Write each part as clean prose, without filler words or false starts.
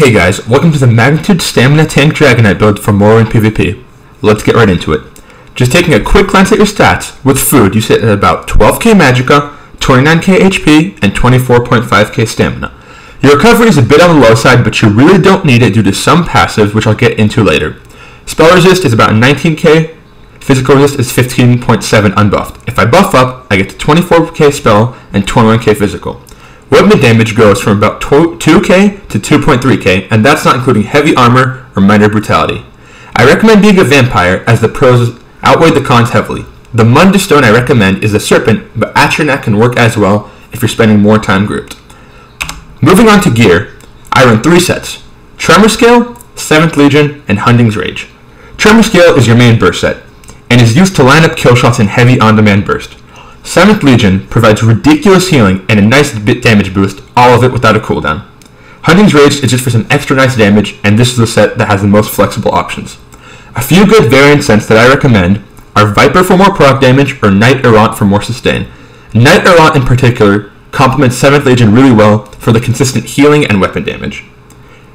Hey guys, welcome to the Magnitude Stamina Tank Dragonknight build for Morrowind PvP. Let's get right into it. Just taking a quick glance at your stats, with food you sit at about 12k magicka, 29k HP, and 24.5k stamina. Your recovery is a bit on the low side, but you really don't need it due to some passives which I'll get into later. Spell resist is about 19k, physical resist is 15.7 unbuffed. If I buff up, I get to 24k spell and 21k physical. Weapon damage goes from about 2k to 2.3k, and that's not including heavy armor or minor brutality. I recommend being a vampire as the pros outweigh the cons heavily. The Munda stone I recommend is the serpent, but Atronach can work as well if you're spending more time grouped. Moving on to gear, I run 3 sets: Tremor Scale, 7th Legion, and Hunting's Rage. Tremor Scale is your main burst set, and is used to line up kill shots in heavy on-demand burst. 7th Legion provides ridiculous healing and a nice bit damage boost, all of it without a cooldown. Hunting's Rage is just for some extra nice damage, and this is the set that has the most flexible options. A few good variant sets that I recommend are Viper for more proc damage or Knight Errant for more sustain. Knight Errant in particular complements 7th Legion really well for the consistent healing and weapon damage.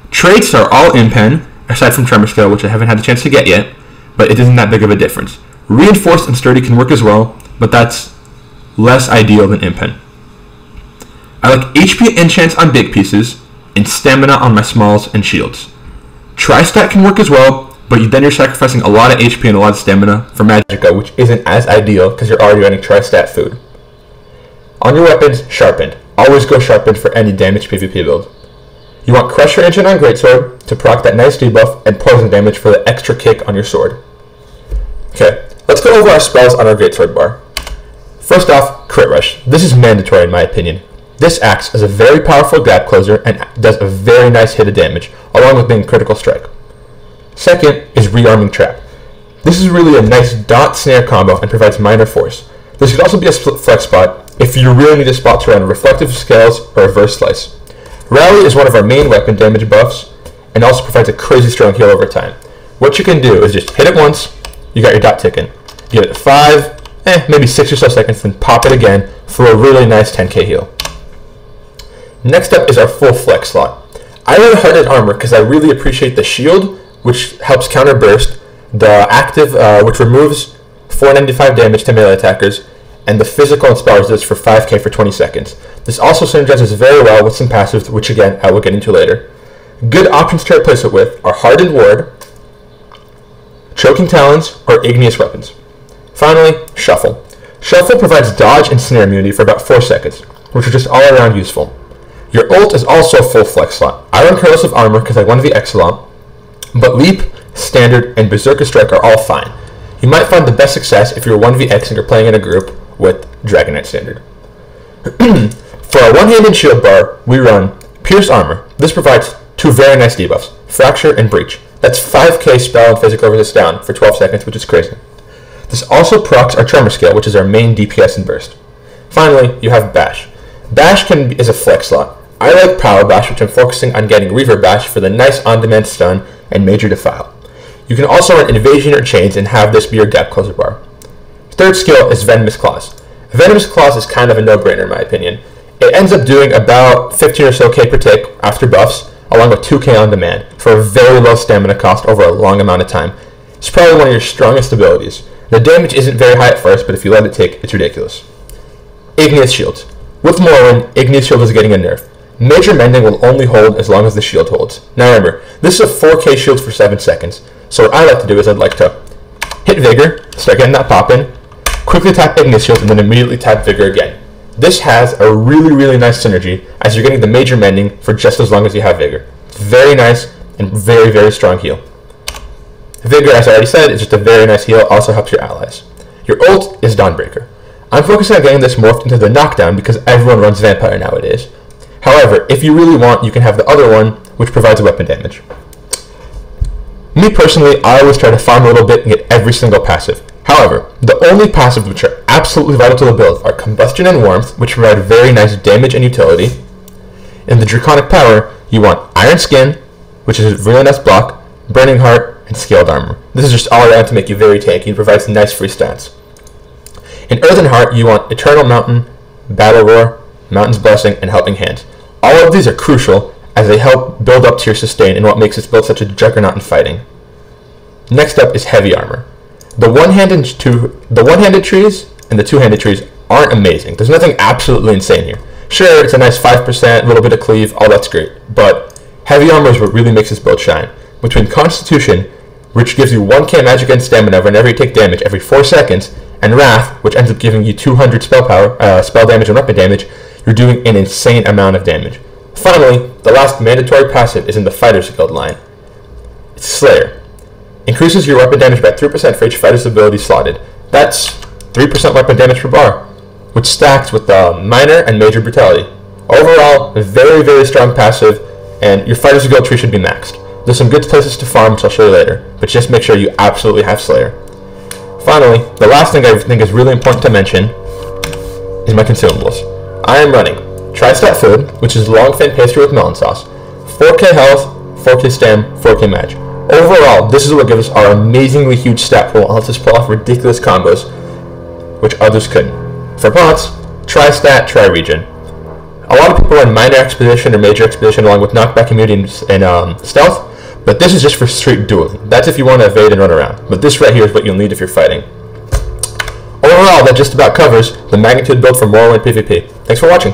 Traits are all in-pen, aside from Tremor Scale, which I haven't had the chance to get yet, but it isn't that big of a difference. Reinforced and Sturdy can work as well, but that's less ideal than in-pen. I like HP enchants on big pieces, and stamina on my smalls and shields. Tri-stat can work as well, but then you're sacrificing a lot of HP and a lot of stamina for magicka, which isn't as ideal because you're already running tri-stat food. On your weapons, sharpened. Always go sharpened for any damaged PvP build. You want Crusher Engine on Greatsword to proc that nice debuff and poison damage for the extra kick on your sword. Okay, let's go over our spells on our Greatsword bar. First off, Crit Rush. This is mandatory in my opinion. This acts as a very powerful gap closer and does a very nice hit of damage, along with being critical strike. Second is Rearming Trap. This is really a nice dot snare combo and provides minor force. This could also be a split flex spot if you really need a spot to run Reflective Scales or Reverse Slice. Rally is one of our main weapon damage buffs and also provides a crazy strong heal over time. What you can do is just hit it once, you got your dot ticking. Give it 5, maybe 6 or so seconds, then pop it again for a really nice 10k heal. Next up is our full flex slot. I run Hardened Armor because I really appreciate the shield, which helps counter burst, the active, which removes 495 damage to melee attackers, and the physical and spell resist for 5k for 20 seconds. This also synergizes very well with some passives, which again I will get into later. Good options to replace it with are Hardened Ward, Choking Talons, or Igneous Weapons. Finally, Shuffle. Shuffle provides dodge and snare immunity for about 4 seconds, which are just all around useful. Your ult is also a full flex slot. I run Corrosive Armor because I want to be Excellent, but Leap, Standard, and Berserker Strike are all fine. You might find the best success if you're 1vx and you're playing in a group with Dragonknight Standard. For our one-handed shield bar, we run Pierce Armor. This provides 2 very nice debuffs, Fracture and Breach. That's 5k spell and physical resist down for 12 seconds, which is crazy. This also procs our Tremor Scale, which is our main DPS and burst. Finally, you have Bash. Bash is a flex slot. I like Power Bash, which I'm focusing on getting Reaver Bash for the nice on-demand stun and Major Defile. You can also run Invasion or Chains and have this be your gap closer bar. Third skill is Venomous Claws. Venomous Claws is kind of a no-brainer in my opinion. It ends up doing about 15 or so k per tick after buffs, along with 2k on demand, for a very low stamina cost over a long amount of time. It's probably one of your strongest abilities. The damage isn't very high at first, but if you let it tick, it's ridiculous. Igneous Shields. With Morrowind, Igneous Shield is getting a nerf. Major Mending will only hold as long as the shield holds. Now remember, this is a 4k shield for 7 seconds, so what I like to do is I'd like to hit Vigor, start getting that pop in, quickly tap Igneous Shield, and then immediately tap Vigor again. This has a really nice synergy as you're getting the Major Mending for just as long as you have Vigor. It's very nice and very strong heal. Vigor, as I already said, is just a very nice heal, also helps your allies. Your ult is Dawnbreaker. I'm focusing on getting this morphed into the knockdown because everyone runs Vampire nowadays. However, if you really want, you can have the other one, which provides weapon damage. Me personally, I always try to farm a little bit and get every single passive. However, the only passives which are absolutely vital to the build are Combustion and Warmth, which provide very nice damage and utility. In the Draconic Power, you want Iron Skin, which is a really nice block, Burning Heart, and Scaled Armor. This is just all around to make you very tanky and provides nice free stats. In Earthen Heart, you want Eternal Mountain, Battle Roar, Mountain's Blessing, and Helping Hands. All of these are crucial as they help build up to your sustain and what makes this build such a juggernaut in fighting. Next up is heavy armor. The one-handed trees and the two-handed trees aren't amazing. There's nothing absolutely insane here. Sure, it's a nice 5%, a little bit of cleave, all that's great, but heavy armor is what really makes this build shine. Between Constitution, which gives you 1k magic and stamina whenever you take damage every 4 seconds, and Wrath, which ends up giving you 200 spell damage and weapon damage, you're doing an insane amount of damage. Finally, the last mandatory passive is in the Fighter's Guild line. It's Slayer. Increases your weapon damage by 3% for each fighter's ability slotted. That's 3% weapon damage per bar, which stacks with the Minor and Major Brutality. Overall, a very, very strong passive, and your Fighter's Guild tree should be maxed. There's some good places to farm, which I'll show you later, but just make sure you absolutely have Slayer. Finally, the last thing I think is really important to mention is my consumables. I am running Tri-Stat Food, which is long fin pastry with melon sauce, 4k health, 4k stam, 4k mag. Overall, this is what gives us our amazingly huge stat pool and lets us pull off ridiculous combos, which others couldn't. For bots, Tri-Stat, Tri-Region. A lot of people run Minor Exposition or Major Exposition along with Knockback Immunity and Stealth, but this is just for straight dueling. That's if you want to evade and run around, but this right here is what you'll need if you're fighting. Overall, that just about covers the Magnitude build for Morrowind PvP. Thanks for watching.